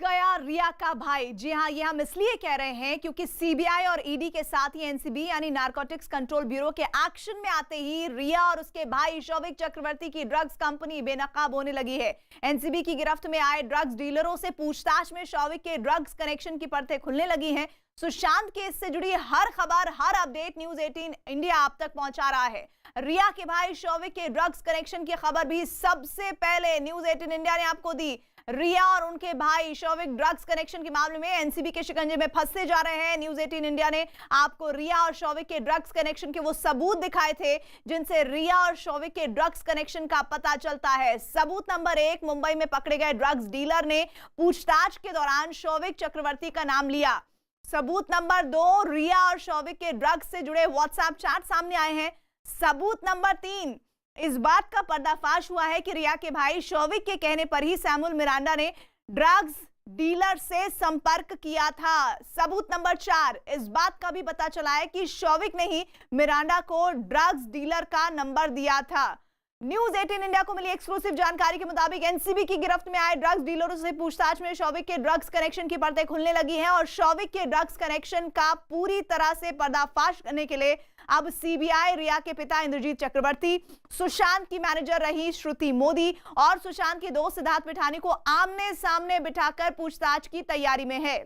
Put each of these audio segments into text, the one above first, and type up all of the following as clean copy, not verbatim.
गया रिया का भाई। जी हां, ये हम इसलिए कह रहे हैं क्योंकि सीबीआई और ईडी के साथ ही एनसीबी यानी नारकोटिक्स कंट्रोल ब्यूरो के एक्शन में आते ही रिया और उसके भाई शौविक चक्रवर्ती की ड्रग्स कंपनी बेनकाब होने लगी है। एनसीबी की गिरफ्त में आए ड्रग्स डीलरों से पूछताछ में शौविक के ड्रग्स कनेक्शन की परतें खुलने लगी हैं। सुशांत केस से जुड़ी हर खबर, हर अपडेट न्यूज 18 इंडिया आप तक पहुंचा रहा है। रिया के भाई शौविक के ड्रग्स कनेक्शन की खबर भी सबसे पहले न्यूज 18 इंडिया ने आपको दी। रिया और उनके भाई शौविक ड्रग्स कनेक्शन के मामले में एनसीबी के शिकंजे में फंसते जा रहे हैं। न्यूज 18 इंडिया ने आपको रिया और शौविक के ड्रग्स कनेक्शन के वो सबूत दिखाए थे जिनसे रिया और शौविक के ड्रग्स कनेक्शन का पता चलता है। सबूत नंबर 1, मुंबई में पकड़े गए ड्रग्स डीलर ने पूछताछ के दौरान शौविक चक्रवर्ती का नाम लिया। सबूत नंबर 2, रिया और शौविक के ड्रग्स से जुड़े व्हाट्सएप चैट सामने आए हैं। सबूत नंबर 3, इस बात का पर्दाफाश हुआ है कि रिया के भाई शौविक के कहने पर ही सैमुअल मिरांडा ने ड्रग्स डीलर से संपर्क किया था। सबूत नंबर 4, इस बात का भी पता चला है कि शौविक ने ही मिरांडा को ड्रग्स डीलर का नंबर दिया था। न्यूज 18 इंडिया को मिली एक्सक्लूसिव जानकारी के मुताबिक एनसीबी की गिरफ्त में आए ड्रग्स डीलरों से पूछताछ में शौविक के ड्रग्स कनेक्शन की परतें खुलने लगी हैं और शौविक के ड्रग्स कनेक्शन का पूरी तरह से पर्दाफाश करने के लिए अब सीबीआई रिया के पिता इंद्रजीत चक्रवर्ती, सुशांत की मैनेजर रही श्रुति मोदी और सुशांत के दोस्त सिद्धार्थ पिठानी को आमने सामने बिठाकर पूछताछ की तैयारी में है।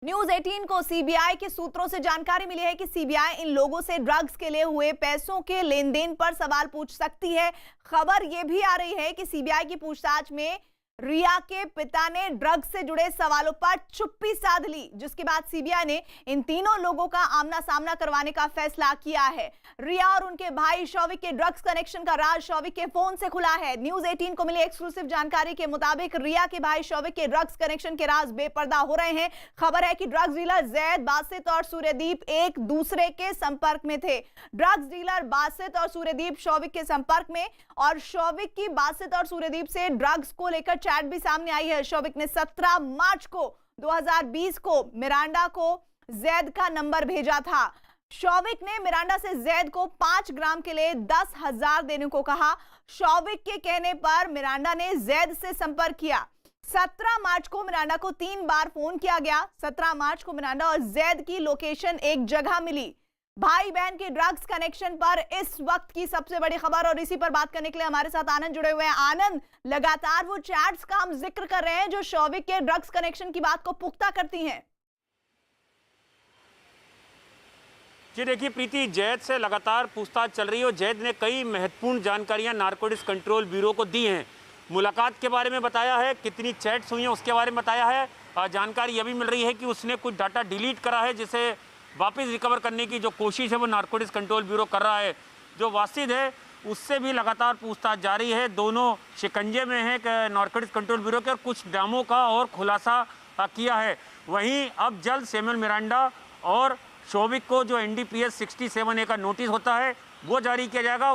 न्यूज 18 को सीबीआई के सूत्रों से जानकारी मिली है कि सीबीआई इन लोगों से ड्रग्स के लिए हुए पैसों के लेन देन पर सवाल पूछ सकती है। खबर यह भी आ रही है कि सीबीआई की पूछताछ में रिया के पिता ने ड्रग्स से जुड़े सवालों पर चुप्पी साध ली, जिसके बाद सीबीआई ने इन तीनों लोगों का आमना सामना करवाने का फैसला किया है। रिया और उनके भाई शौविक के ड्रग्स कनेक्शन का राज शौविक के फोन से खुला है। न्यूज 18 को मिली एक्सक्लूसिव जानकारी के मुताबिक रिया के भाई शौविक के ड्रग्स कनेक्शन के राज बेपर्दा हो रहे हैं। खबर है कि ड्रग्स डीलर जैद, बासित और सूर्यदीप एक दूसरे के संपर्क में थे। ड्रग्स डीलर बासित और सूर्यदीप शौविक के संपर्क में और शौविक की बासित और सूर्यदीप से ड्रग्स को लेकर चैट भी सामने आई है। शौविक ने 17 मार्च को 2020 को मिरांडा को जैद का नंबर भेजा था। शौविक ने मिरांडा से जैद को 5 ग्राम के लिए 10,000 देने को कहा। शौविक के कहने पर मिरांडा ने जैद से संपर्क किया। 17 मार्च को मिरांडा को 3 बार फोन किया गया। 17 मार्च को मिरांडा और जैद की लोकेशन एक जगह मिली। भाई बहन के ड्रग्स कनेक्शन पर इस वक्त की सबसे बड़ी खबर, और इसी पर बात करने के लिए हमारे साथ आनंद जुड़े हुए हैं। आनंद, लगातार वो चैट्स का हम जिक्र कर रहे हैं जो शौविक के ड्रग्स कनेक्शन की बात को पुख्ता करती हैं। जी देखिए प्रीति, जैद से लगातार पूछताछ चल रही है और जैद ने कई महत्वपूर्ण जानकारियां नारकोटिक्स कंट्रोल ब्यूरो को दी हैं। मुलाकात के बारे में बताया है, कितनी चैट्स हुई हैं उसके बारे में बताया है। जानकारी यह भी मिल रही है कि उसने कुछ डाटा डिलीट करा है जिसे वापस रिकवर करने की जो कोशिश है वो नारकोटिक्स कंट्रोल ब्यूरो कर रहा है। जो वासिद है उससे भी लगातार पूछताछ जारी है। दोनों शिकंजे में हैं नारकोटिक्स कंट्रोल ब्यूरो के और कुछ ड्रामों का और खुलासा किया है। वहीं अब जल्द सैमुअल मिरांडा और शौविक को जो एनडीपीएस 67A का नोटिस होता है वो जारी किया जाएगा।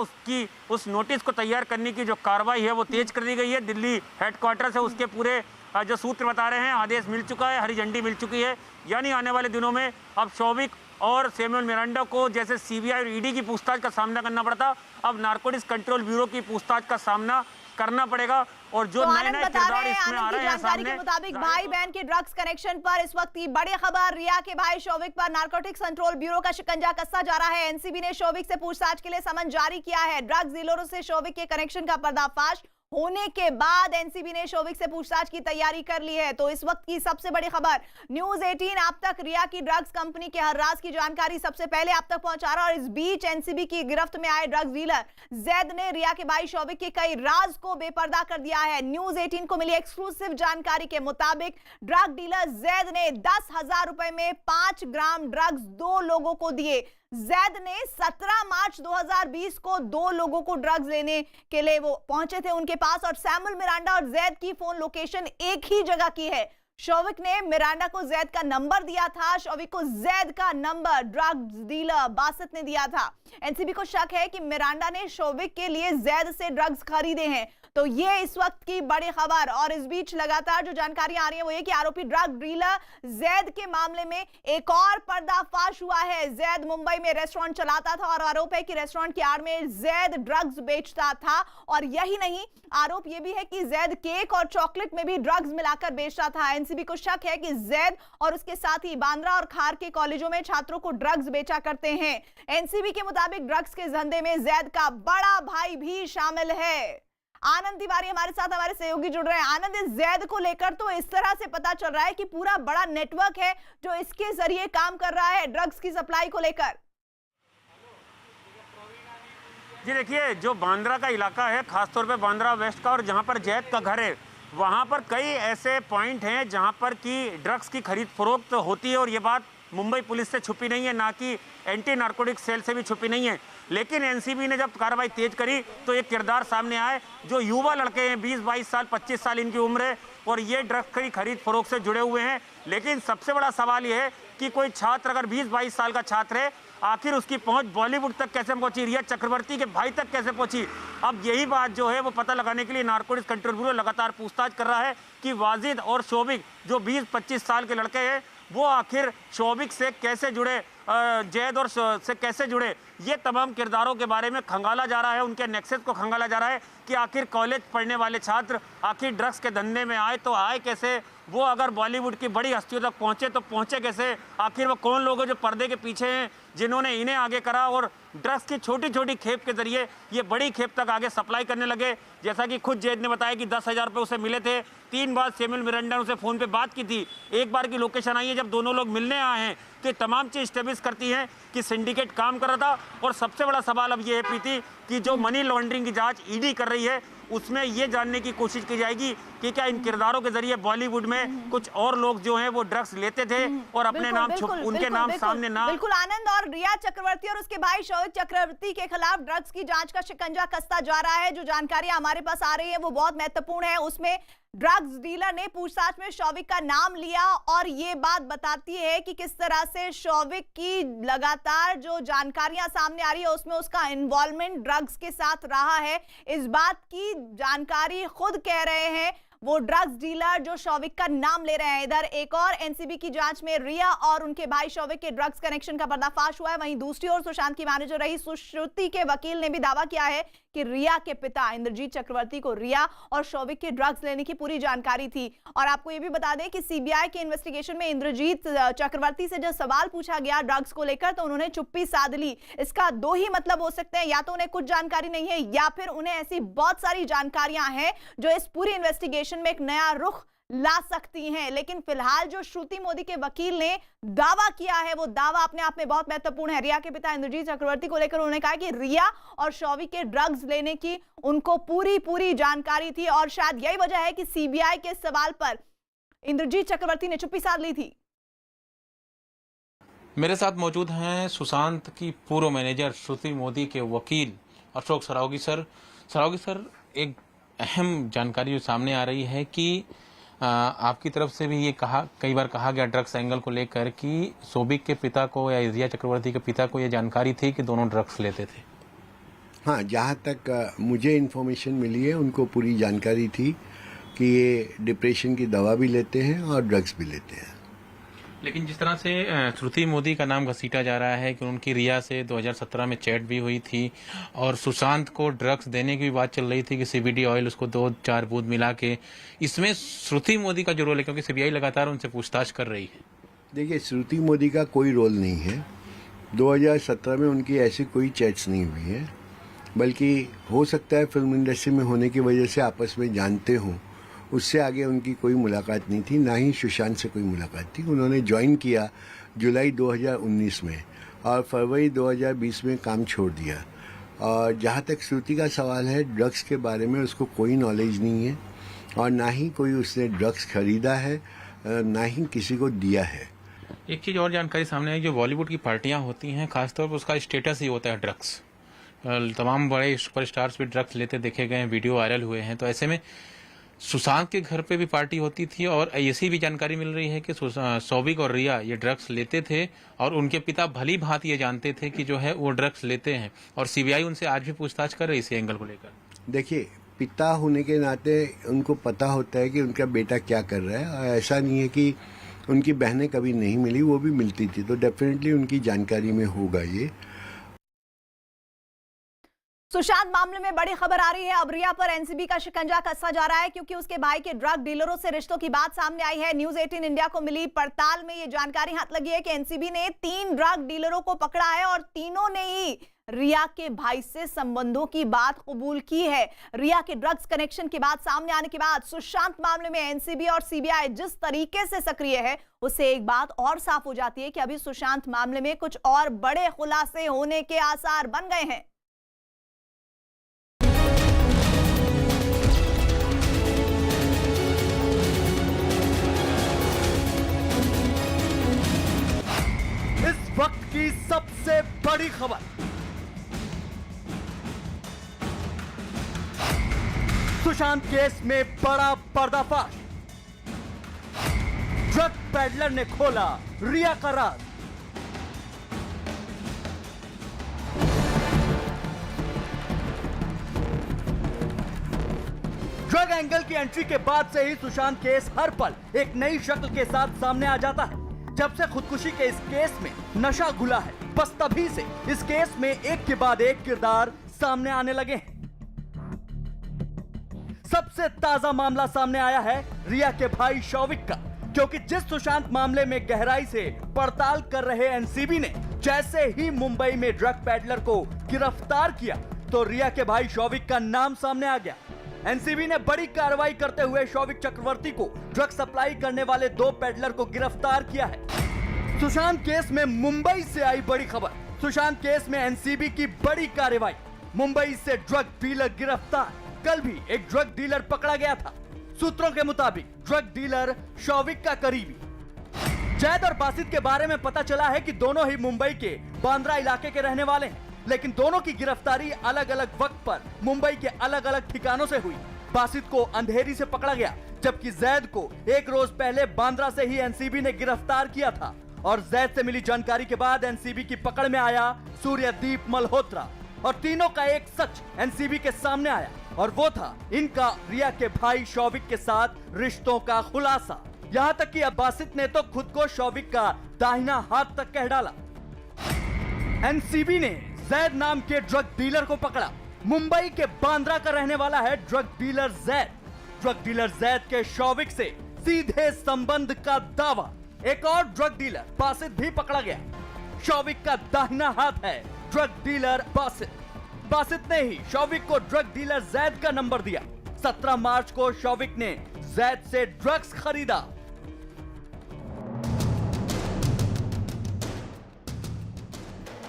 उस नोटिस को तैयार करने की जो कार्रवाई है वो तेज कर दी गई है। दिल्ली हेडक्वार्टर से उसके पूरे जो सूत्र बता रहे हैं आदेश मिल चुका है, हरी झंडी मिल चुकी है। यानी आने वाले दिनों में अब शौविक और सैमुअल मिरांडा को जैसे सीबीआई और ईडी की पूछताछ का सामना करना पड़ता, अब नारकोटिक्स कंट्रोल ब्यूरो की पूछताछ का सामना करना पड़ेगा। और जो नए नए किरदार इसमें आ रहे हैं सामने, के मुताबिक भाई बहन के ड्रग्स कनेक्शन पर इस वक्त की बड़ी खबर, रिया के भाई शौविक पर नारकोटिक्स कंट्रोल ब्यूरो का शिकंजा कसता जा रहा है। एनसीबी ने शौविक से पूछताछ के लिए समन जारी किया है। ड्रग्स डीलरों से शौविक के कनेक्शन का पर्दाफाश होने के बाद एनसीबी ने शौविक से पूछताछ की तैयारी कर ली है। तो इस वक्त की सबसे बड़ी खबर, न्यूज 18 आप तक रिया की ड्रग्स कंपनी के हर राज की जानकारी सबसे पहले आप तक पहुंचा रहा है। और इस बीच एनसीबी की गिरफ्त में आए ड्रग्स डीलर जैद ने रिया के भाई शौविक के कई राज को बेपर्दा कर दिया है। न्यूज 18 को मिली एक्सक्लूसिव जानकारी के मुताबिक ड्रग डीलर जैद ने 10,000 रुपए में 5 ग्राम ड्रग्स 2 लोगों को दिए। जैद ने 17 मार्च 2020 को 2 लोगों को ड्रग्स लेने के लिए वो पहुंचे थे उनके पास, और सैमुअल मिरांडा और जैद की फोन लोकेशन एक ही जगह की है। शौविक ने मिरांडा को जैद का नंबर दिया था, शौविक को जैद का नंबर ड्रग्स डीलर बासित ने दिया था। एनसीबी को शक है कि मिरांडा ने शौविक के लिए जैद से ड्रग्स खरीदे हैं। तो ये इस वक्त की बड़ी खबर। और इस बीच लगातार जो जानकारियां आ रही है वो ये कि आरोपी ड्रग डीलर जैद के मामले में एक और पर्दाफाश हुआ है। जैद मुंबई में रेस्टोरेंट चलाता था और आरोप है कि रेस्टोरेंट की आड़ में जैद ड्रग्स बेचता था। और यही नहीं, आरोप यह भी है कि जैद केक और चॉकलेट में भी ड्रग्स मिलाकर बेचता था। एनसीबी को शक है कि जैद और उसके साथी बांद्रा और खार के कॉलेजों में छात्रों को ड्रग्स बेचा करते हैं। एनसीबी के मुताबिक ड्रग्स के धंधे में जैद का बड़ा भाई भी शामिल है। आनंद तिवारी हमारे साथ, हमारे सहयोगी जुड़ रहे हैं। आनंद, इस जैद को लेकर तो इस तरह से पता चल रहा है कि पूरा बड़ा नेटवर्क है जो इसके जरिए काम कर रहा है ड्रग्स की सप्लाई को लेकर। जी देखिए, जो बांद्रा का इलाका है, खासतौर पे बांद्रा वेस्ट का, और जहां पर जैद का घर है, वहां पर कई ऐसे पॉइंट हैं जहां पर कि ड्रग्स की खरीद फरोख्त होती है। और ये बात मुंबई पुलिस से छुपी नहीं है, ना कि एंटी नार्कोटिक्स सेल से भी छुपी नहीं है। लेकिन एनसीबी ने जब कार्रवाई तेज करी तो एक किरदार सामने आए जो युवा लड़के हैं, 20-22 साल, 25 साल इनकी उम्र है, और ये ड्रग्स की खरीद फरोख्त से जुड़े हुए हैं। लेकिन सबसे बड़ा सवाल यह है कि कोई छात्र अगर 20-22 साल का छात्र है, आखिर उसकी पहुंच बॉलीवुड तक कैसे पहुंची, रिया चक्रवर्ती के भाई तक कैसे पहुंची। अब यही बात जो है वो पता लगाने के लिए नार्कोटिक्स कंट्रोल ब्यूरो लगातार पूछताछ कर रहा है कि वाजिद और शोभिक जो 20-25 साल के लड़के हैं, वो आखिर शोभिक से कैसे जुड़े, जैद और से कैसे जुड़े। ये तमाम किरदारों के बारे में खंगाला जा रहा है, उनके नेक्सस को खंगाला जा रहा है कि आखिर कॉलेज पढ़ने वाले छात्र आखिर ड्रग्स के धंधे में आए तो आए कैसे, वो अगर बॉलीवुड की बड़ी हस्तियों तक पहुंचे तो पहुंचे कैसे, आखिर वो कौन लोग हैं जो पर्दे के पीछे हैं जिन्होंने इन्हें आगे करा और ड्रग्स की छोटी छोटी खेप के जरिए ये बड़ी खेप तक आगे सप्लाई करने लगे। जैसा कि खुद जैद ने बताया कि 10,000 रुपये उसे मिले थे। 3 बार सैमुअल मिरांडा ने उसे फ़ोन पे बात की थी। एक बार की लोकेशन आई है जब दोनों लोग मिलने आए हैं, तो ये तमाम चीज़ स्टेब्लिश करती हैं कि सिंडिकेट काम कर रहा था। और सबसे बड़ा सवाल अब ये है प्रीति कि जो मनी लॉन्ड्रिंग की जांच ईडी कर रही है, उसमें ये जानने की कोशिश की जाएगी कि क्या इन किरदारों के जरिए बॉलीवुड में कुछ और लोग जो हैं वो ड्रग्स लेते थे और अपने नाम छुप, उनके नाम सामने ना। बिल्कुल आनंद, और रिया चक्रवर्ती और उसके भाई शोभिक चक्रवर्ती के खिलाफ ड्रग्स की जांच का शिकंजा कसता जा रहा है। जो जानकारी हमारे पास आ रही है वो बहुत महत्वपूर्ण है। उसमें ड्रग्स डीलर ने पूछताछ में शोभिक का नाम लिया और ये बात बताती है कि किस तरह से शोभिक की लगातार जो जानकारियां सामने आ रही है उसमें उसका इन्वॉल्वमेंट ड्रग्स के साथ रहा है। इस बात की जानकारी खुद कह रहे हैं वो ड्रग्स डीलर जो शोभिक का नाम ले रहे हैं। इधर एक और एनसीबी की जांच में रिया और उनके भाई शोभिक के ड्रग्स कनेक्शन का पर्दाफाश हुआ है। वहीं दूसरी ओर सुशांत की मैनेजर रही सुश्रुति के वकील ने भी दावा किया है कि रिया के पिता इंद्रजीत चक्रवर्ती को रिया और शोभिक के ड्रग्स लेने की पूरी जानकारी थी। और आपको यह भी बता दें कि सीबीआई के इन्वेस्टिगेशन में इंद्रजीत चक्रवर्ती से जब सवाल पूछा गया ड्रग्स को लेकर तो उन्होंने चुप्पी साध ली। इसका 2 ही मतलब हो सकते हैं, या तो उन्हें कुछ जानकारी नहीं है या फिर उन्हें ऐसी बहुत सारी जानकारियां हैं जो इस पूरी इन्वेस्टिगेशन में एक नया रुख ला सकती हैं। लेकिन फिलहाल जो श्रुति मोदी के वकील ने दावा किया है वो दावा अपने आप में बहुत महत्वपूर्ण है। रिया के पिता इंद्रजीत चक्रवर्ती को लेकर उन्होंने कहा कि रिया और शोभिक के ड्रग्स लेने की उनको पूरी जानकारी थी और शायद यही वजह है कि सीबीआई के सवाल पर इंद्रजीत चक्रवर्ती ने चुप्पी साध ली थी। मेरे साथ मौजूद हैं सुशांत की पूर्व मैनेजर श्रुति मोदी के वकील अशोक सरावगी सर। सरावगी सर, एक अहम जानकारी जो सामने आ रही है कि आपकी तरफ से भी ये कई बार कहा गया ड्रग्स एंगल को लेकर कि शोभिक के पिता को या रिया चक्रवर्ती के पिता को ये जानकारी थी कि दोनों ड्रग्स लेते थे। हाँ, जहाँ तक मुझे इन्फॉर्मेशन मिली है उनको पूरी जानकारी थी कि ये डिप्रेशन की दवा भी लेते हैं और ड्रग्स भी लेते हैं। लेकिन जिस तरह से श्रुति मोदी का नाम घसीटा जा रहा है कि उनकी रिया से 2017 में चैट भी हुई थी और सुशांत को ड्रग्स देने की भी बात चल रही थी कि सीबीडी ऑयल उसको 2-4 बूंद मिला के, इसमें श्रुति मोदी का जो रोल है क्योंकि सीबीआई लगातार उनसे पूछताछ कर रही है। देखिए, श्रुति मोदी का कोई रोल नहीं है। 2017 में उनकी ऐसी कोई चैट्स नहीं हुई है, बल्कि हो सकता है फिल्म इंडस्ट्री में होने की वजह से आपस में जानते हों, उससे आगे उनकी कोई मुलाकात नहीं थी, ना ही सुशांत से कोई मुलाकात थी। उन्होंने ज्वाइन किया जुलाई 2019 में और फरवरी 2020 में काम छोड़ दिया। और जहाँ तक श्रुति का सवाल है, ड्रग्स के बारे में उसको कोई नॉलेज नहीं है और ना ही कोई उसने ड्रग्स खरीदा है, ना ही किसी को दिया है। एक चीज़ और जानकारी सामने आई, जो बॉलीवुड की पार्टियां होती हैं खासतौर पर उसका स्टेटस ही होता है ड्रग्स। तमाम बड़े सुपरस्टार्स भी ड्रग्स लेते देखे गए हैं, वीडियो वायरल हुए हैं। तो ऐसे में सुशांत के घर पे भी पार्टी होती थी और ऐसी भी जानकारी मिल रही है कि शोभिक और रिया ये ड्रग्स लेते थे और उनके पिता भली भांति ये जानते थे कि जो है वो ड्रग्स लेते हैं और सीबीआई उनसे आज भी पूछताछ कर रही है इसी एंगल को लेकर। देखिए, पिता होने के नाते उनको पता होता है कि उनका बेटा क्या कर रहा है, और ऐसा नहीं है कि उनकी बहनें कभी नहीं मिली, वो भी मिलती थी, तो डेफिनेटली उनकी जानकारी में होगा ये। सुशांत मामले में बड़ी खबर आ रही है। अब रिया पर एनसीबी का शिकंजा कसता जा रहा है क्योंकि उसके भाई के ड्रग डीलरों से रिश्तों की बात सामने आई है। न्यूज 18 इंडिया को मिली पड़ताल में ये जानकारी हाथ लगी है कि एनसीबी ने 3 ड्रग डीलरों को पकड़ा है और तीनों ने ही रिया के भाई से संबंधों की बात कबूल की है। रिया के ड्रग्स कनेक्शन की बात सामने आने के बाद सुशांत मामले में एनसीबी और सीबीआई जिस तरीके से सक्रिय है, उससे एक बात और साफ हो जाती है कि अभी सुशांत मामले में कुछ और बड़े खुलासे होने के आसार बन गए हैं। इस वक्त की सबसे बड़ी खबर, सुशांत केस में बड़ा पर्दाफाश। ड्रग पेडलर ने खोला रिया का राज। ड्रग एंगल की एंट्री के बाद से ही सुशांत केस हर पल एक नई शक्ल के साथ सामने आ जाता है। जब से खुदकुशी के इस केस में नशा घुला है, बस तभी से इस केस में एक के बाद एक किरदार सामने आने लगे हैं। सबसे ताजा मामला सामने आया है रिया के भाई शौविक का, क्योंकि जिस सुशांत मामले में गहराई से पड़ताल कर रहे एनसीबी ने जैसे ही मुंबई में ड्रग पेडलर को गिरफ्तार किया, तो रिया के भाई शौविक का नाम सामने आ गया। एनसीबी ने बड़ी कार्रवाई करते हुए शौविक चक्रवर्ती को ड्रग सप्लाई करने वाले 2 पेडलर को गिरफ्तार किया है। सुशांत केस में मुंबई से आई बड़ी खबर। सुशांत केस में एनसीबी की बड़ी कार्रवाई, मुंबई से ड्रग डीलर गिरफ्तार। कल भी एक ड्रग डीलर पकड़ा गया था। सूत्रों के मुताबिक ड्रग डीलर शौविक का करीबी जैद और बासित के बारे में पता चला है कि दोनों ही मुंबई के बांद्रा इलाके के रहने वाले हैं, लेकिन दोनों की गिरफ्तारी अलग अलग वक्त पर मुंबई के अलग अलग ठिकानों से हुई। बासित को अंधेरी से पकड़ा गया, जबकि जैद को एक रोज पहले बांद्रा से ही एनसीबी ने गिरफ्तार किया था। और जैद से मिली जानकारी के बाद एनसीबी की पकड़ में आया सूर्यदीप मल्होत्रा, और तीनों का एक सच एनसीबी के सामने आया, और वो था इनका रिया के भाई शौविक के साथ रिश्तों का खुलासा। यहाँ तक कि बासित ने तो खुद को शौविक का दाहिना हाथ तक कह डाला। एनसीबी ने जैद नाम के ड्रग डीलर को पकड़ा। मुंबई के बांद्रा का रहने वाला है drug dealer Zaid. Drug dealer Zaid के शौविक से सीधे संबंध का दावा। एक और ड्रग डीलर बासित भी पकड़ा गया। शौविक का दाहिना हाथ है ड्रग डीलर बासित। बासित ने ही शौविक को ड्रग डीलर जैद का नंबर दिया। 17 मार्च को शौविक ने जैद से ड्रग्स खरीदा।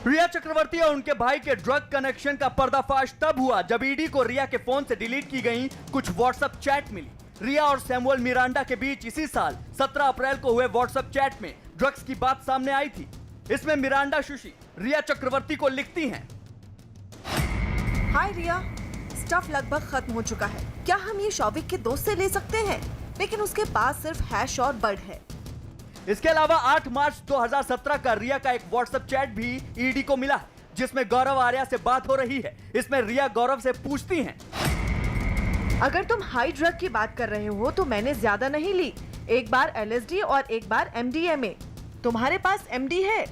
रिया चक्रवर्ती और उनके भाई के ड्रग कनेक्शन का पर्दाफाश तब हुआ जब ईडी को रिया के फोन से डिलीट की गई कुछ व्हाट्सएप चैट मिली। रिया और सैमुअल मिरांडा के बीच इसी साल 17 अप्रैल को हुए व्हाट्सएप चैट में ड्रग्स की बात सामने आई थी। इसमें मिरांडा सुशी रिया चक्रवर्ती को लिखती हैं, हाय रिया, स्टफ लगभग खत्म हो चुका है। क्या हम ये शौविक के दोस्त से ले सकते हैं? लेकिन उसके पास सिर्फ हैश और बर्ड है। इसके अलावा 8 मार्च 2017 का रिया का एक व्हाट्सएप चैट भी ईडी को मिला, जिसमें गौरव आर्या से बात हो रही है। इसमें रिया गौरव से पूछती हैं, अगर तुम हाई ड्रग की बात कर रहे हो तो मैंने ज्यादा नहीं ली, एक बार LSD और एक बार MDMA। तुम्हारे पास MD है?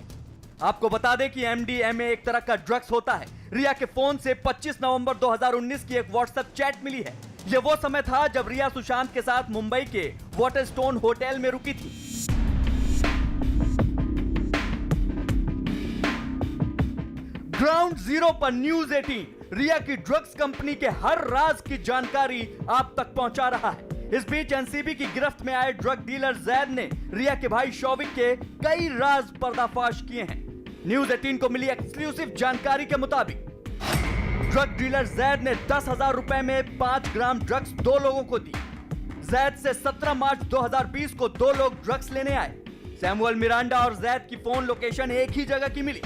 आपको बता दें कि MDMA एक तरह का ड्रग्स होता है। रिया के फोन से 25 नवंबर 2019 की एक व्हाट्सएप चैट मिली है। यह वो समय था जब रिया सुशांत के साथ मुंबई के वाटरस्टोन होटल में रुकी थी। ग्राउंड जीरो पर न्यूज 18 रिया की ड्रग्स कंपनी के हर राज की जानकारी आप तक पहुंचा रहा है। इस बीच एनसीबी की गिरफ्त में आए ड्रग डीलर जैद ने रिया के भाई शौविक के कई राज पर्दाफाश किए हैं। न्यूज 18 को मिली एक्सक्लूसिव जानकारी के मुताबिक ड्रग डीलर जैद ने 10,000 रुपए में 5 ग्राम ड्रग्स 2 लोगों को दी। जैद से 17 मार्च 2020 को 2 लोग ड्रग्स लेने आए। सैमुअल मिरांडा और जैद की फोन लोकेशन एक ही जगह की मिली।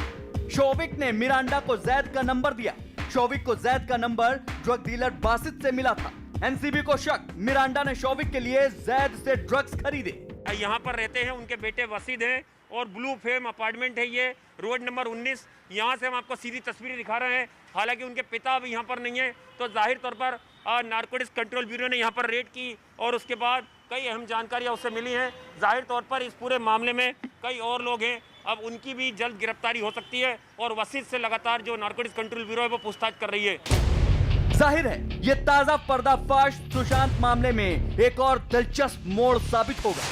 शौविक ने मिरांडा को जैद का नंबर दिया। शौविक को जैद का नंबर ड्रग डीलर बासित से मिला था। एनसीबी को शक, मिरांडा ने शौविक के लिए जैद से ड्रग्स खरीदे। यहाँ पर रहते हैं उनके बेटे वसीद हैं और ब्लू फेम अपार्टमेंट है ये, रोड नंबर 19। यहाँ से हम आपको सीधी तस्वीरें दिखा रहे हैं। हालांकि उनके पिता अब यहाँ पर नहीं है, तो जाहिर तौर पर नारकोटिक्स कंट्रोल ब्यूरो ने यहाँ पर रेड की और उसके बाद कई अहम जानकारियाँ उससे मिली हैं। जाहिर तौर पर इस पूरे मामले में कई और लोग हैं, अब उनकी भी जल्द गिरफ्तारी हो सकती है और वसीयत से लगातार जो नारकोटिक्स कंट्रोल ब्यूरो है वो पूछताछ कर रही है। जाहिर है ये ताजा पर्दाफाश सुशांत मामले में एक और दिलचस्प मोड़ साबित होगा।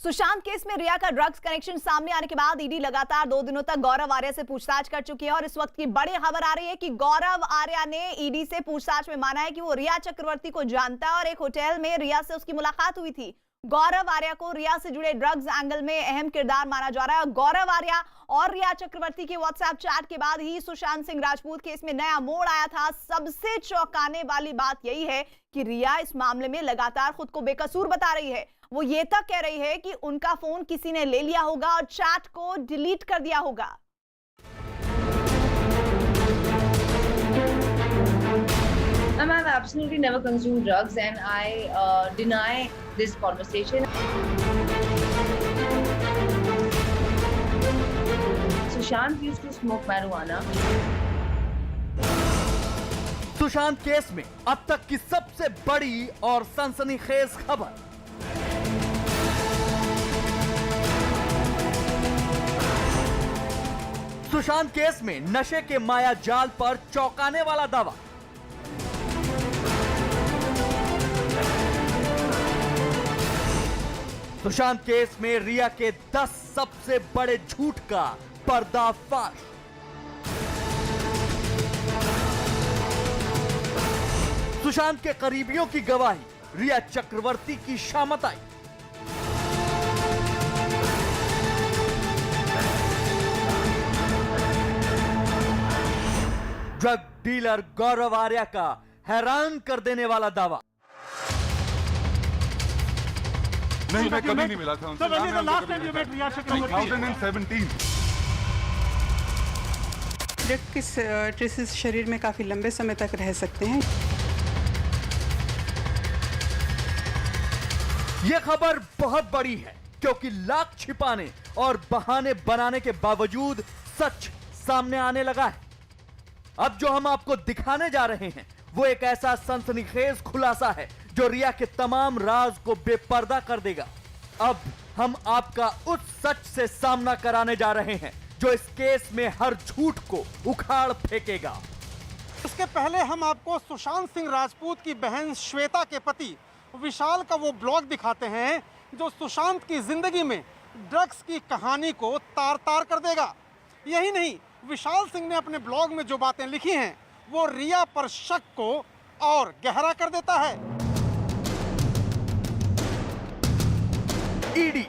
सुशांत केस में रिया का ड्रग्स कनेक्शन सामने आने के बाद ईडी लगातार 2 दिनों तक गौरव आर्या से पूछताछ कर चुकी है और इस वक्त की बड़ी खबर आ रही है कि गौरव आर्या ने ईडी से पूछताछ में माना है कि वो रिया चक्रवर्ती को जानता है और एक होटल में रिया से उसकी मुलाकात हुई थी। गौरव आर्या को रिया से जुड़े ड्रग्स एंगल में अहम किरदार माना जा रहा है। गौरव आर्या और रिया चक्रवर्ती के व्हाट्सएप चैट के बाद ही सुशांत सिंह राजपूत केस में नया मोड़ आया था। सबसे चौंकाने वाली बात यही है कि रिया इस मामले में लगातार खुद को बेकसूर बता रही है। वो ये तक कह रही है कि उनका फोन किसी ने ले लिया होगा और चैट को डिलीट कर दिया होगा। I've absolutely never consumed drugs and I deny this conversation. Sushant used to smoke marijuana. Sushant case में अब तक की सबसे बड़ी और सनसनीखेज खबर। सुशांत केस में नशे के माया जाल पर चौंकाने वाला दावा। सुशांत केस में रिया के 10 सबसे बड़े झूठ का पर्दाफाश। सुशांत के करीबियों की गवाही, रिया चक्रवर्ती की शामत आई। ड्रग डीलर गौरव आर्या का हैरान कर देने वाला दावा। नहीं, मैं कभी नहीं मिला था उनसे। 2017। ड्रग के ट्रेसेस शरीर में काफी लंबे समय तक रह सकते हैं। यह खबर बहुत बड़ी है क्योंकि लाख छिपाने और बहाने बनाने के बावजूद सच सामने आने लगा है। अब जो हम आपको दिखाने जा रहे हैं वो एक ऐसा सनसनीखेज खुलासा है जो रिया के तमाम राज को बेपर्दा कर देगा। अब हम आपका उस सच से सामना कराने जा रहे हैं जो इस केस में हर झूठ को उखाड़ फेंकेगा। इसके पहले हम आपको सुशांत सिंह राजपूत की बहन श्वेता के पति विशाल का वो ब्लॉग दिखाते हैं जो सुशांत की जिंदगी में ड्रग्स की कहानी को तार तार कर देगा। यही नहीं, विशाल सिंह ने अपने ब्लॉग में जो बातें लिखी हैं वो रिया पर शक को और गहरा कर देता है। ईडी,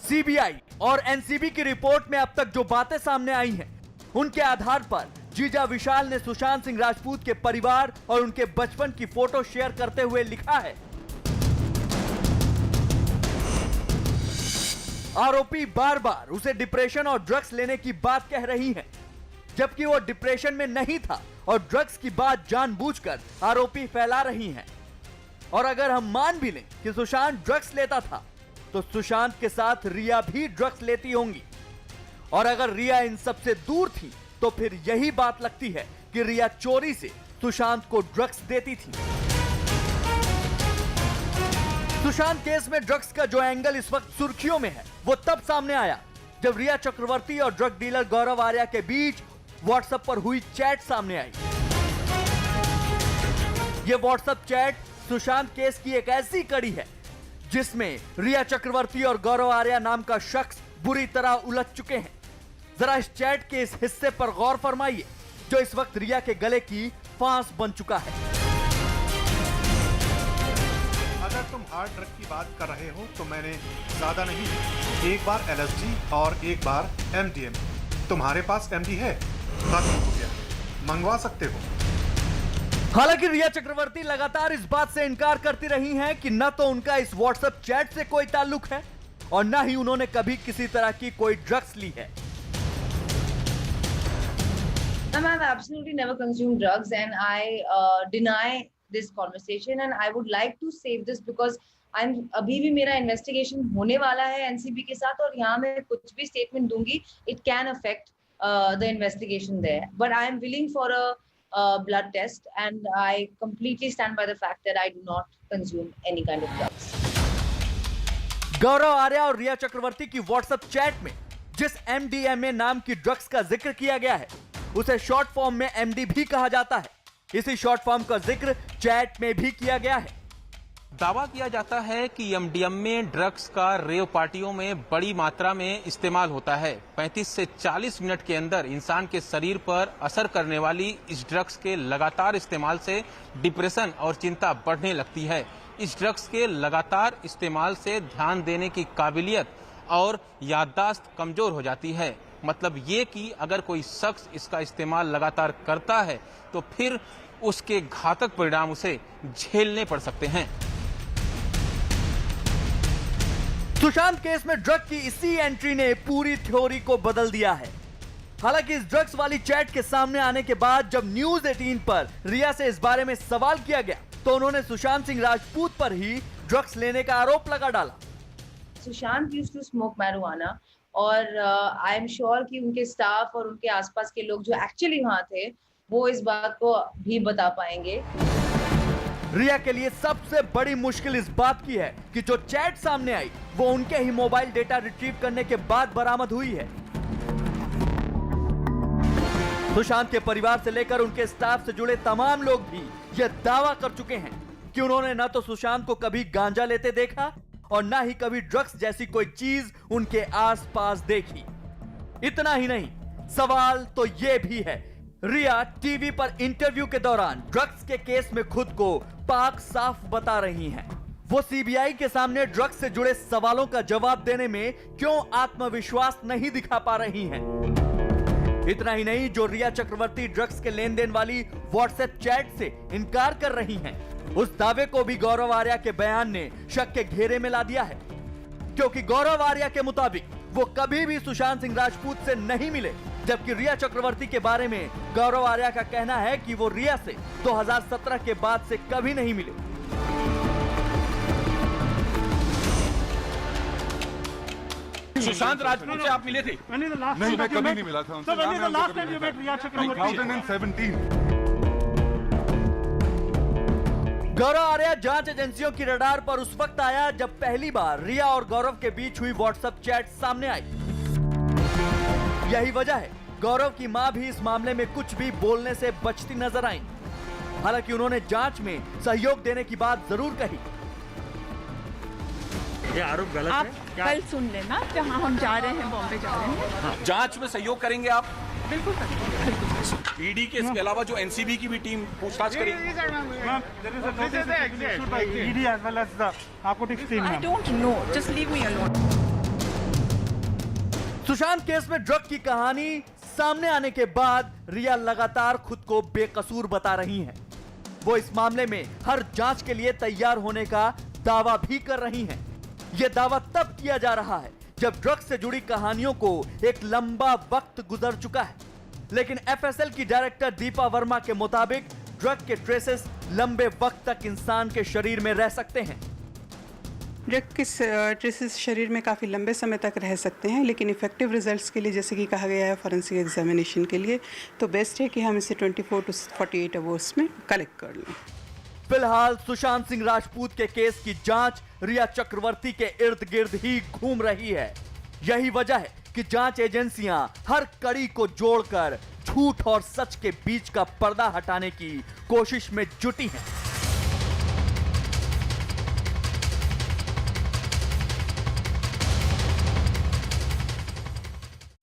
सीबीआई और एनसीबी की रिपोर्ट में अब तक जो बातें सामने आई हैं, उनके आधार पर जीजा विशाल ने सुशांत सिंह राजपूत के परिवार और उनके बचपन की फोटो शेयर करते हुए लिखा है, आरोपी बार बार उसे डिप्रेशन और ड्रग्स लेने की बात कह रही हैं, जबकि वो डिप्रेशन में नहीं था और ड्रग्स की बात जानबूझकर आरोपी फैला रही हैं। और अगर हम मान भी लें कि सुशांत ड्रग्स लेता था तो सुशांत के साथ रिया भी ड्रग्स लेती होंगी, और अगर रिया इन सब से दूर थी तो फिर यही बात लगती है कि रिया चोरी से सुशांत को ड्रग्स देती थी। सुशांत केस में ड्रग्स का जो एंगल इस वक्त सुर्खियों में है वो तब सामने आया जब रिया चक्रवर्ती और ड्रग डीलर गौरव आर्या के बीच व्हाट्सएप पर हुई चैट सामने आई। ये व्हाट्सएप चैट सुशांत केस की एक ऐसी कड़ी है जिसमें रिया चक्रवर्ती और गौरव आर्या नाम का शख्स बुरी तरह उलझ चुके हैं। जरा इस चैट के इस हिस्से पर गौर फरमाइए जो इस वक्त रिया के गले की फांस बन चुका है। अगर तुम हार्ड ड्रग की बात कर रहे हो तो मैंने ज्यादा नहीं, एक बार LSD और एक बार MDMA। तुम्हारे पास MD है? खत्म हो गया, मंगवा सकते हो। हालांकि रिया चक्रवर्ती लगातार इस बात से इनकार करती रही हैं कि न तो उनका इस व्हाट्सएप चैट से कोई ताल्लुक है और न ही उन्होंने कभी किसी तरह की कोई ड्रग्स ली है। I've absolutely never consumed drugs and I deny this conversation and I would like to save this because अभी भी मेरा इन्वेस्टिगेशन होने वाला है एनसीबी के साथ और यहाँ मैं कुछ भी स्टेटमेंट दूंगी, it can affect the investigation there. But I am willing for a blood test, and I completely stand by the fact that I do not consume any kind of drugs. गौरव आर्या और रिया चक्रवर्ती की WhatsApp chat में जिस MDMA नाम की drugs का जिक्र किया गया है उसे शॉर्ट फॉर्म में MD भी कहा जाता है। इसी शॉर्ट फॉर्म का जिक्र चैट में भी किया गया है। दावा किया जाता है कि MDMA ड्रग्स का रेव पार्टियों में बड़ी मात्रा में इस्तेमाल होता है। 35 से 40 मिनट के अंदर इंसान के शरीर पर असर करने वाली इस ड्रग्स के लगातार इस्तेमाल से डिप्रेशन और चिंता बढ़ने लगती है। इस ड्रग्स के लगातार इस्तेमाल से ध्यान देने की काबिलियत और याददाश्त कमजोर हो जाती है। मतलब ये कि अगर कोई शख्स इसका इस्तेमाल लगातार करता है तो फिर उसके घातक परिणाम उसे झेलने पड़ सकते हैं। सुशांत केस में ड्रग की इसी एंट्री ने पूरी थ्योरी को बदल दिया है। हालांकि इस ड्रग्स वाली चैट के सामने आने के बाद जब न्यूज 18 पर रिया से इस बारे में सवाल किया गया तो उन्होंने सुशांत सिंह राजपूत पर ही ड्रग्स लेने का आरोप लगा डाला। Sushant used to smoke marijuana, और आई एम श्योर कि उनके स्टाफ और उनके आसपास के लोग जो एक्चुअली वहां थे वो इस बात को भी बता पाएंगे। रिया के लिए सबसे बड़ी मुश्किल इस बात की है कि जो चैट सामने आई वो उनके ही मोबाइल डेटा रिट्रीव करने के बाद बरामद हुई है। सुशांत के परिवार से लेकर उनके स्टाफ से जुड़े तमाम लोग भी यह दावा कर चुके हैं कि उन्होंने न तो सुशांत को कभी गांजा लेते देखा और न ही कभी ड्रग्स जैसी कोई चीज उनके आसपास देखी। इतना ही नहीं, सवाल तो यह भी है, रिया टीवी पर इंटरव्यू के दौरान ड्रग्स के केस में खुद को पाक साफ बता रही हैं। वो सीबीआई के सामने ड्रग्स से जुड़े सवालों का जवाब देने में क्यों आत्मविश्वास नहीं दिखा पा रही हैं। इतना ही नहीं, जो रिया चक्रवर्ती ड्रग्स के लेन देन वाली व्हाट्सएप चैट से इनकार कर रही हैं, उस दावे को भी गौरव आर्या के बयान ने शक के घेरे में ला दिया है। क्योंकि गौरव आर्या के मुताबिक वो कभी भी सुशांत सिंह राजपूत से नहीं मिले, जबकि रिया चक्रवर्ती के बारे में गौरव आर्या का कहना है कि वो रिया से 2017 के बाद से कभी नहीं मिले। सुशांत राजपूत से आप मिले थे? नहीं, मैं कभी नहीं मिला था उनसे। 2017। गौरव आर्या जांच एजेंसियों की रडार पर उस वक्त आया जब पहली बार रिया और गौरव के बीच हुई व्हाट्सएप चैट सामने आई। यही वजह है गौरव की मां भी इस मामले में कुछ भी बोलने से बचती नजर आई। हालांकि उन्होंने जांच में सहयोग देने की बात जरूर कही। ये आरोप गलत आप है। कल सुन लेना, जहाँ हम जा रहे हैं, बॉम्बे जा रहे हैं। जांच में सहयोग करेंगे आप? बिल्कुल ईडी के इसके अलावा जो एनसीबी की भी टीम पूछताछ करेगी। I don't know, just leave me alone. Sushant case में ड्रग की कहानी सामने आने के बाद रिया लगातार खुद को बेकसूर बता रही हैं। वो इस मामले में हर जांच के लिए तैयार होने का दावा भी कर रही हैं। यह दावा तब किया जा रहा है जब ड्रग्स से जुड़ी कहानियों को एक लंबा वक्त गुजर चुका है। लेकिन एफएसएल की डायरेक्टर दीपा वर्मा के मुताबिक ड्रग के ट्रेसेस लंबे वक्त तक इंसान के शरीर में रह सकते हैं। ड्रग के ट्रेसेस शरीर में काफ़ी लंबे समय तक रह सकते हैं, लेकिन इफेक्टिव रिजल्ट्स के लिए, जैसे कि कहा गया है फॉरेंसिक एग्जामिनेशन के लिए, तो बेस्ट है कि हम इसे 24 to 48 आवर्स में कलेक्ट कर लें। फिलहाल सुशांत सिंह राजपूत के केस की जांच रिया चक्रवर्ती के इर्द गिर्द ही घूम रही है। यही वजह है कि जांच एजेंसियां हर कड़ी को जोड़कर झूठ और सच के बीच का पर्दा हटाने की कोशिश में जुटी हैं।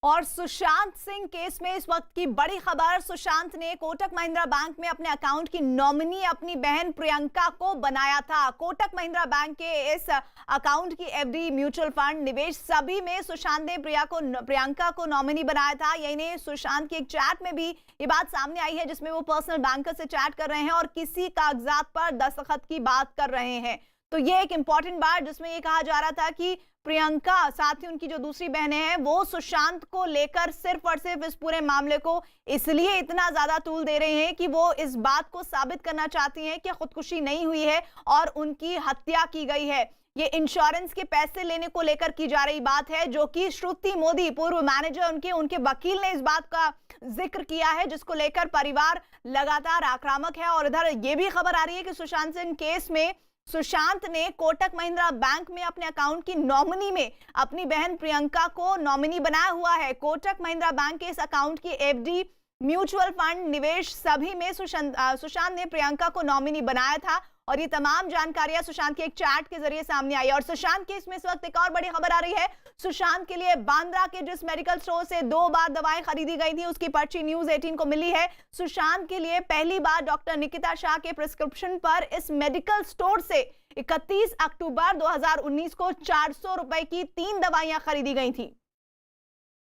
और सुशांत सिंह केस में इस वक्त की बड़ी खबर, सुशांत ने कोटक महिंद्रा बैंक में अपने अकाउंट की नॉमिनी अपनी बहन प्रियंका को बनाया था। कोटक महिंद्रा बैंक के इस अकाउंट की एफडी, म्यूचुअल फंड, निवेश सभी में सुशांत ने प्रियंका को नॉमिनी बनाया था। यही नहीं, सुशांत की एक चैट में भी ये बात सामने आई है जिसमें वो पर्सनल बैंकर से चैट कर रहे हैं और किसी कागजात पर दस्तखत की बात कर रहे हैं। तो ये एक इंपॉर्टेंट बात जिसमें ये कहा जा रहा था कि प्रियंका, साथ ही उनकी जो दूसरी बहनें हैं, वो सुशांत को लेकर सिर्फ और सिर्फ इस पूरे मामले को इसलिए इतना ज्यादा तूल दे रही हैं कि वो इस बात को साबित करना चाहती हैं कि खुदकुशी नहीं हुई है और उनकी हत्या की गई है। ये इंश्योरेंस के पैसे लेने को लेकर की जा रही बात है, जो कि श्रुति मोदी, पूर्व मैनेजर, उनके वकील ने इस बात का जिक्र किया है, जिसको लेकर परिवार लगातार आक्रामक है। और इधर ये भी खबर आ रही है कि सुशांत सिंह केस में सुशांत ने कोटक महिंद्रा बैंक में अपने अकाउंट की नॉमिनी में अपनी बहन प्रियंका को नॉमिनी बनाया हुआ है। कोटक महिंद्रा बैंक के इस अकाउंट की एफडी, म्यूचुअल फंड, निवेश सभी में सुशांत ने प्रियंका को नॉमिनी बनाया था। और ये तमाम जानकारियां सुशांत के एक चैट के जरिए सामने आई। और सुशांत केस में इस वक्त एक और बड़ी खबर आ रही है। सुशांत के लिए बांद्रा के जिस मेडिकल स्टोर से 2 बार दवाएं खरीदी गई थी, उसकी पर्ची न्यूज 18 को मिली है। सुशांत के लिए पहली बार डॉक्टर निकिता शाह के प्रिस्क्रिप्शन पर इस मेडिकल स्टोर से 31 अक्टूबर 2019 को 400 रुपए की 3 दवाइयां खरीदी गई थी।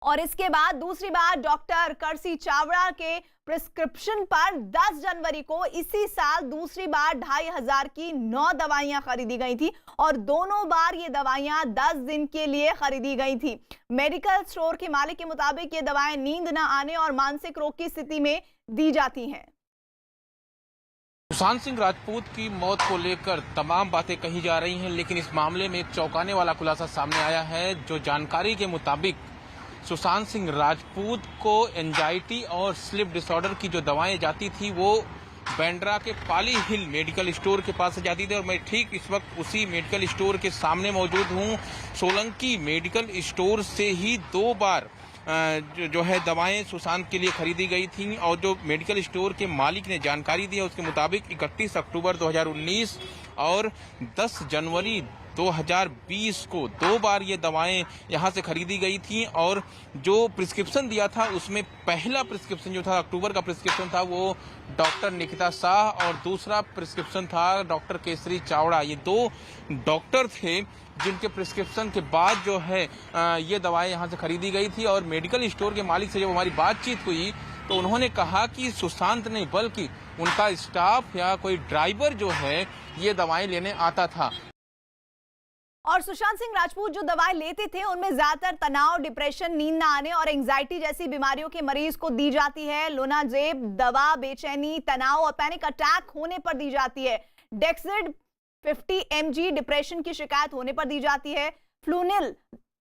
और इसके बाद दूसरी बार डॉक्टर करसी चावड़ा के प्रिस्क्रिप्शन पर 10 जनवरी को इसी साल दूसरी बार 2500 की 9 दवाइयां खरीदी गई थी। और दोनों बार ये दवाइयां 10 दिन के लिए खरीदी गई थी। मेडिकल स्टोर के मालिक के मुताबिक ये दवाएं नींद न आने और मानसिक रोग की स्थिति में दी जाती हैं। सुशांत सिंह राजपूत की मौत को लेकर तमाम बातें कही जा रही हैं, लेकिन इस मामले में एक चौंकाने वाला खुलासा सामने आया है। जो जानकारी के मुताबिक सुशांत सिंह राजपूत को एंजाइटी और स्लीप डिसऑर्डर की जो दवाएं जाती थी, वो बांद्रा के पाली हिल मेडिकल स्टोर के पास से जाती थी। और मैं ठीक इस वक्त उसी मेडिकल स्टोर के सामने मौजूद हूं। सोलंकी मेडिकल स्टोर से ही 2 बार जो है दवाएं सुशांत के लिए खरीदी गई थी। और जो मेडिकल स्टोर के मालिक ने जानकारी दी है, उसके मुताबिक 31 अक्टूबर 2019 और 10 जनवरी 2020 को 2 बार ये दवाएं यहां से खरीदी गई थी। और जो प्रिस्क्रिप्शन दिया था, उसमें पहला प्रिस्क्रिप्शन जो था, अक्टूबर का प्रिस्क्रिप्शन था, वो डॉक्टर निकिता शाह और दूसरा प्रिस्क्रिप्शन था डॉक्टर केसरी चावड़ा। ये 2 डॉक्टर थे जिनके प्रिस्क्रिप्शन के बाद जो है ये दवाएं यहां से खरीदी गई थी। और मेडिकल स्टोर के मालिक से जब हमारी बातचीत हुई तो उन्होंने कहा कि सुशांत नहीं बल्कि उनका स्टाफ या कोई ड्राइवर जो है ये दवाएं लेने आता था। और सुशांत सिंह राजपूत जो दवाएं लेते थे, उनमें ज्यादातर तनाव, डिप्रेशन, नींद न आने और एंजाइटी जैसी बीमारियों के मरीज को दी जाती है। लोनाजेब दवा बेचैनी, तनाव और पैनिक अटैक होने पर दी जाती है। डेक्सिड 50 mg डिप्रेशन की शिकायत होने पर दी जाती है। फ्लूनिल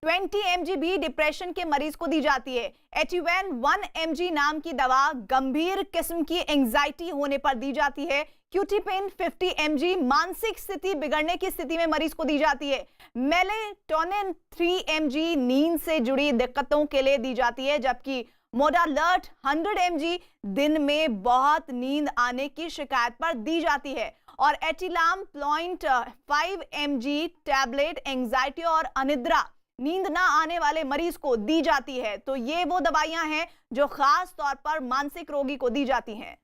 20 mg भी डिप्रेशन के मरीज को दी जाती है। एटिवेन 1 mg नाम की दवा गंभीर किस्म की एंजाइटी होने पर दी जाती है। क्यूटिपिन 50 mg मानसिक स्थिति बिगड़ने की स्थिति में मरीज को दी जाती है। मेलेटोनिन 3 mg नींद से जुड़ी दिक्कतों के लिए दी जाती है, जबकि मोडालर्ट 100 mg दिन में बहुत नींद आने की शिकायत पर दी जाती है। और एटिलाम 0.5 mg टैबलेट एंजाइटी और अनिद्रा, नींद ना आने वाले मरीज को दी जाती है। तो ये वो दवाइयां हैं जो खास तौर पर मानसिक रोगी को दी जाती हैं।